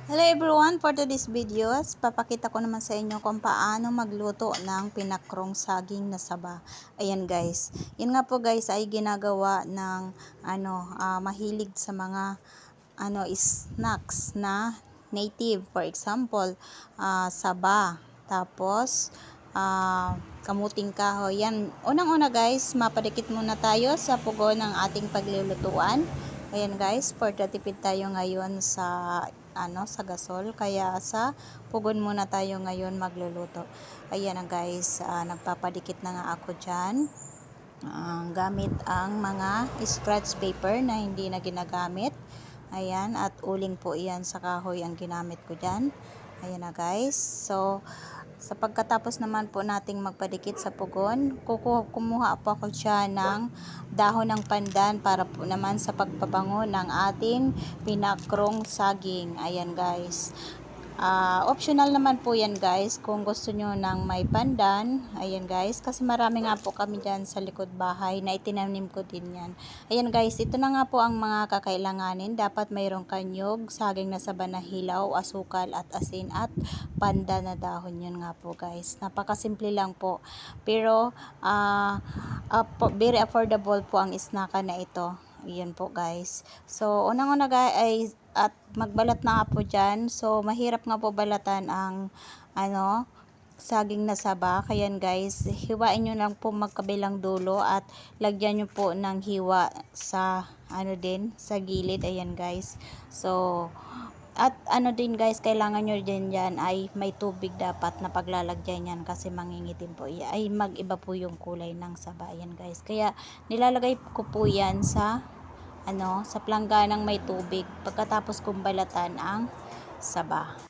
Hello everyone, for today's videos, papakita ko naman sa inyo kung paano magluto ng pinakrong saging na saba. Ayan guys, yun nga po guys ay ginagawa ng mahilig sa mga snacks na native. For example, saba, tapos kamuting kahoy. Yan, unang-una guys, mapadikit muna tayo sa pugo ng ating paglulutuan. Ayan guys, for tipid tayo ngayon sa sa gasol, kaya sa pugon muna tayo ngayon magluluto. Ayan na guys, nagpapadikit na nga ako dyan. Gamit ang mga scratch paper na hindi na ginagamit. Ayan, at uling po iyan sa kahoy ang ginamit ko dyan. Ayan na guys. So, sa pagkatapos naman po nating magpadikit sa pugon, kumuha po ako siya ng dahon ng pandan para po naman sa pagpabango ng ating pinakrong saging. Ayan guys. Optional naman po yan guys kung gusto nyo ng may pandan. Ayan guys, kasi marami nga po kami dyan sa likod bahay na itinanim ko din yan. Ayan guys, ito na nga po ang mga kakailanganin. Dapat mayroong kanyog, saging na saba na hilaw, asukal at asin at pandan na dahon. Yun nga po guys, napakasimple lang po, pero very affordable po ang snacka na ito. Ayan po guys. So unang-una guys ay at magbalat na nga po dyan. So mahirap nga po balatan ang saging na saba. Kaya guys, hiwain nyo lang po magkabilang dulo at lagyan nyo po ng hiwa sa sa gilid. Ayan guys. So at din guys, kailangan nyo din dyan ay may tubig dapat na paglalagyan yan kasi mangingitim po. Ay mag-iba po yung kulay ng saba. Ayan guys. Kaya nilalagay ko po yan sa sa plangganang may tubig pagkatapos kong balatan ang saba.